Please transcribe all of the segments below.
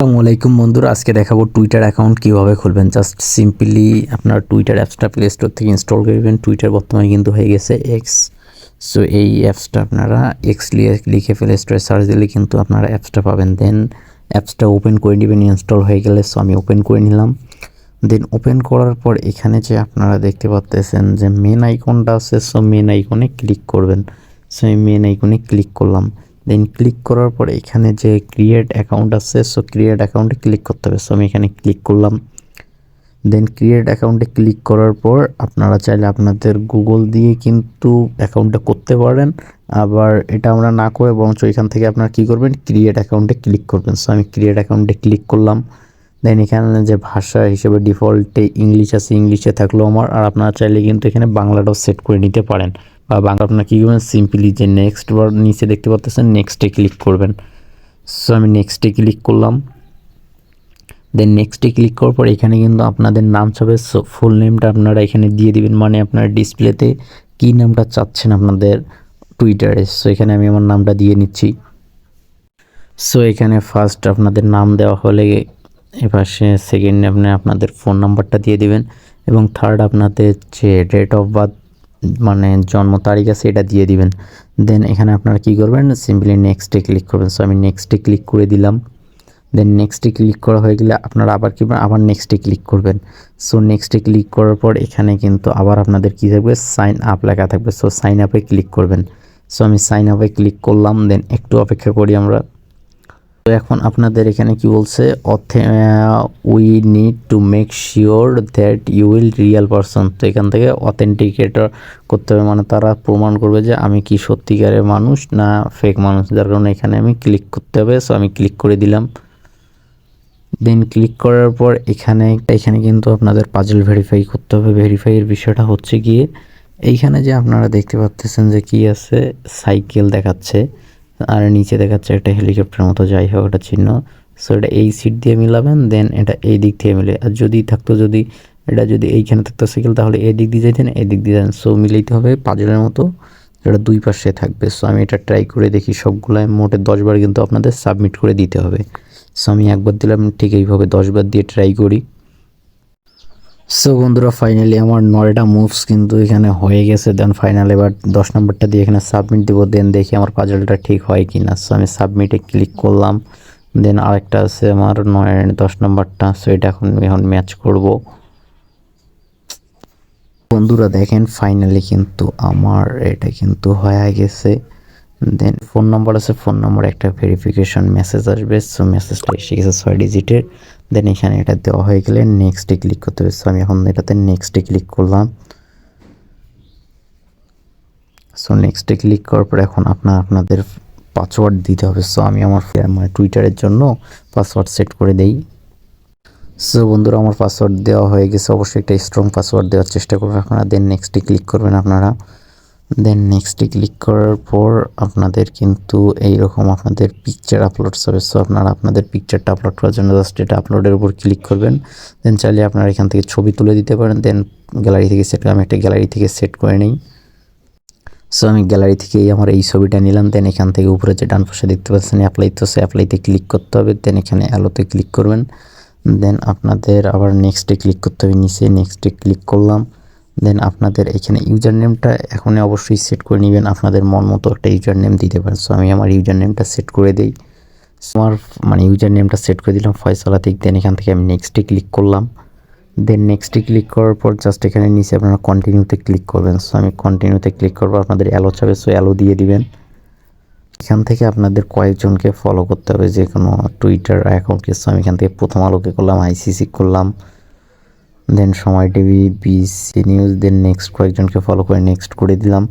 আসসালামু আলাইকুম বন্ধুরা, আজকে দেখাবো টুইটার অ্যাকাউন্ট কীভাবে খুলবেন। জাস্ট সিম্পলি আপনার টুইটার অ্যাপসটা প্লে স্টোর থেকে ইনস্টল করবেন। টুইটার বর্তমানে কিন্তু হয়ে গেছে এক্স। সো এই অ্যাপসটা আপনারা এক্স লিখে প্লে স্টোরে সার্চ দিলে কিন্তু আপনারা অ্যাপসটা পাবেন। দেন অ্যাপসটা ওপেন করে নেবেন ইনস্টল হয়ে গেলে। সো আমি ওপেন করে নিলাম। দেন ওপেন করার পর এখানে যে আপনারা দেখতে পাচ্ছেন যে মেন আইকনটা আছে, সো মেন আইকনে ক্লিক করবেন। সো এই মেন আইকনে ক্লিক করলাম। দেন ক্লিক করার পরে এখানে যে ক্রিয়েট অ্যাকাউন্ট আছে, সো ক্রিয়েট অ্যাকাউন্টে ক্লিক করতে হবে। সো আমি এখানে ক্লিক করলাম। দেন ক্রিয়েট অ্যাকাউন্টে ক্লিক করার পর আপনারা চাইলে আপনাদের গুগল দিয়ে কিন্তু অ্যাকাউন্টটা করতে পারেন। আবার এটা আমরা না করে বরঞ্চ এখান থেকে আপনারা কী করবেন, ক্রিয়েট অ্যাকাউন্টে ক্লিক করবেন। সো আমি ক্রিয়েট অ্যাকাউন্টে ক্লিক করলাম। দেন এখানে যে ভাষা হিসেবে ডিফল্টে ইংলিশ আছে, ইংলিশে থাকলো আমার। আর আপনারা চাইলে কিন্তু এখানে বাংলাটাও সেট করে নিতে পারেন। বা বাংলা আপনারা কী করবেন, সিম্পলি যে নেক্সট বার নিচে দেখতে পাচ্ছেন নেক্সটে ক্লিক করবেন। সো আমি নেক্সটে ক্লিক করলাম। দেন নেক্সটে ক্লিক করার পর এখানে কিন্তু আপনাদের নাম চাবে। সো ফুল নেমটা আপনারা এখানে দিয়ে দিবেন, মানে আপনার ডিসপ্লেতে কী নামটা চাচ্ছেন আপনাদের টুইটারে। সো এখানে আমি আমার নামটা দিয়ে নিচ্ছি। সো এখানে ফার্স্ট আপনাদের নাম দেওয়া হলে এপাশে সেকেন্ডে আপনি আপনাদের ফোন নাম্বারটা দিয়ে দিবেন এবং থার্ড আপনাদের যে ডেট অফ বার্থ মানে জন্ম তারিখ আছে এটা দিয়ে দিবেন। দেন এখানে আপনারা কী করবেন, সিম্পলি নেক্সটে ক্লিক করবেন। সো আমি নেক্সটে ক্লিক করে দিলাম। দেন নেক্সটে ক্লিক করা হয়ে গেলে আপনারা আবার কী করবেন, আবার নেক্সটে ক্লিক করবেন। সো নেক্সটে ক্লিক করার পর এখানে কিন্তু আবার আপনাদের কী থাকবে, সাইন আপ লেখা থাকবে। সো সাইন আপে ক্লিক করবেন। সো আমি সাইন আপে ক্লিক করলাম। দেন একটু অপেক্ষা করি আমরা। তো এখন আপনাদের এখানে কি বলছে, we need to make sure that you will real person. তো এখান থেকে অথেন্টিকেটর করতে হবে, মানে তারা প্রমাণ করবে যে আমি কি সত্যিকারের মানুষ না ফেক মানুষ, যার কারণে এখানে আমি ক্লিক করতে হবে। সো আমি ক্লিক করে দিলাম। দেন ক্লিক করার পর এখানে কিন্তু আপনাদের পাজল ভেরিফাই করতে হবে। ভেরিফাইয়ের বিষয়টা হচ্ছে গিয়ে এইখানে যে আপনারা দেখতে পাচ্ছেন যে কি আছে, সাইকেল দেখাচ্ছে আর নিচে দেখাচ্ছে একটা হেলিকপ্টারের মতো, যাই হোক একটা চিহ্ন। সো এটা এই সিট দিয়ে মিলাবেন। দেন এটা এই দিক থেকে মিলে, আর যদি থাকতো যদি এটা যদি এইখানে থাকতো সাইকেল, তাহলে এই দিক দিয়ে যেতেন, এই দিক দিয়ে যান। সো মিলাইতে হবে পাজলের মতো, যেটা দুই পাশে থাকবে। সো আমি এটা ট্রাই করে দেখি সবগুলাই, মোটে 10 বার কিন্তু আপনাদের সাবমিট করে দিতে হবে। সো আমি একবার দিলাম, ঠিক এইভাবে 10 বার দিয়ে ট্রাই করি। সো বন্ধুরা ফাইনালি আমার 9টা মুভস কিন্তু এখানে হয়ে গেছে। দেন ফাইনাল এবার 10 নম্বরটা দিয়ে এখানে সাবমিট দেবো। দেন দেখি আমার পাজলটা ঠিক হয় কি না। সো আমি সাবমিটে ক্লিক করলাম। দেন আরেকটা আছে আমার 10 নম্বরটা। সো এটা এখন ম্যাচ করব। বন্ধুরা দেখেন ফাইনালি কিন্তু আমার এটা কিন্তু হয়ে গেছে। দেন ফোন নাম্বার আছে, ফোন নাম্বার একটা ভেরিফিকেশন মেসেজ আসবে। সো মেসেজটা এসে গেছে 6 ডিজিটের। দেন এখানে এটা দেওয়া হয়ে গেলে নেক্সটে ক্লিক করতে হবে। সো আমি এখন এটাতে নেক্সটে ক্লিক করলাম। সো নেক্সটে ক্লিক করার পর এখন আপনাদের পাসওয়ার্ড দিতে হবে। সো আমি আমার মানে টুইটারের জন্য পাসওয়ার্ড সেট করে দেই। সো বন্ধুরা আমার পাসওয়ার্ড দেওয়া হয়ে গেছে। অবশ্যই একটা স্ট্রং পাসওয়ার্ড দেওয়ার চেষ্টা করবেন আপনারা। দেন নেক্সটে ক্লিক করবেন আপনারা। দেন নেক্সটে ক্লিক করার পর আপনাদের কিন্তু এইরকম আপনাদের পিকচার আপলোড হবে। সো আপনারা আপনাদের পিকচারটা আপলোড করার জন্য জাস্ট এটা আপলোডের উপর ক্লিক করবেন। দেন চাইলে আপনারা এখান থেকে ছবি তুলে দিতে পারেন। দেন গ্যালারি থেকে সেট, আমি একটা গ্যালারি থেকে সেট করে নিই। সো আমি গ্যালারি থেকেই আমার এই ছবিটা নিলাম। দেন এখান থেকে উপরে যে ডান পাশে দেখতে পাচ্ছেন অ্যাপ্লাই, তো সে অ্যাপ্লাইতে ক্লিক করতে হবে। দেন এখানে অ্যালোতে ক্লিক করবেন। দেন আপনাদের আবার নেক্সটে ক্লিক করতে হবে, নিচে নেক্সটে ক্লিক করলাম। দেন আপনাদের এখানে ইউজার নেমটা এখন অবশ্যই সেট করে নেবেন, আপনাদের মন মতো একটা ইউজার নেম দিতে পারেন। সো আমি আমার ইউজার নেমটা সেট করে দিই। আমার মানে ইউজার নেমটা সেট করে দিলাম ফয়সাল আতিক। দেন এখান থেকে আমি নেক্সটে ক্লিক করলাম। দেন নেক্সটে ক্লিক করার পর জাস্ট এখানে নিচে আপনারা কন্টিনিউতে ক্লিক করবেন। সো আমি কন্টিনিউতে ক্লিক করবো, আপনাদের অ্যালো চাবে, সো অ্যালো দিয়ে দিবেন। এখান থেকে আপনাদের কয়েকজনকে ফলো করতে হবে যে কোনো টুইটার অ্যাকাউন্টকে। সো আমি এখান থেকে প্রথম আলোকে করলাম, আইসিসি করলাম, then Somoy TV, BC news, then next কয়েকজনকে ফলো করে নেক্সট করে দিলাম।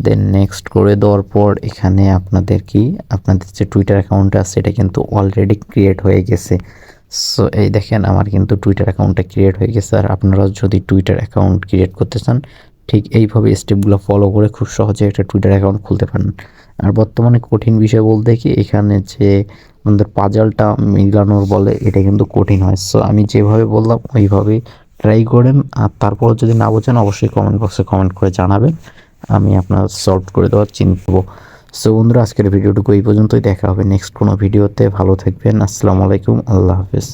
দেন নেক্সট করে দেওয়ার পর এখানে আপনাদের যে টুইটার অ্যাকাউন্ট আছে এটা কিন্তু অলরেডি ক্রিয়েট হয়ে গেছে। সো এই দেখেন আমার কিন্তু টুইটার অ্যাকাউন্টটা ক্রিয়েট হয়ে গেছে। আর আপনারাও যদি টুইটার অ্যাকাউন্ট ক্রিয়েট করতে চান ঠিক এইভাবে স্টেপগুলো ফলো করে খুব সহজে একটা টুইটার অ্যাকাউন্ট খুলতে পারেন। আর বর্তমানে কঠিন বিষয় বলতে কি, এখানে যে আমাদের পাজলটা মিলানোর বলে এটা কিন্তু কঠিন হয়। সো আমি যেভাবে বললাম ওইভাবেই ট্রাই করেন। আর তারপর যদি না বোঝেন অবশ্যই কমেন্ট বক্সে কমেন্ট করে জানাবেন, আমি আপনার সলভ করে দেওয়ার চিন্তা করব। সো বন্ধুরা, আজকের ভিডিওটুকু এই পর্যন্তই। দেখা হবে নেক্সট কোনো ভিডিওতে। ভালো থাকবেন। আসসালামু আলাইকুম, আল্লাহ হাফেজ।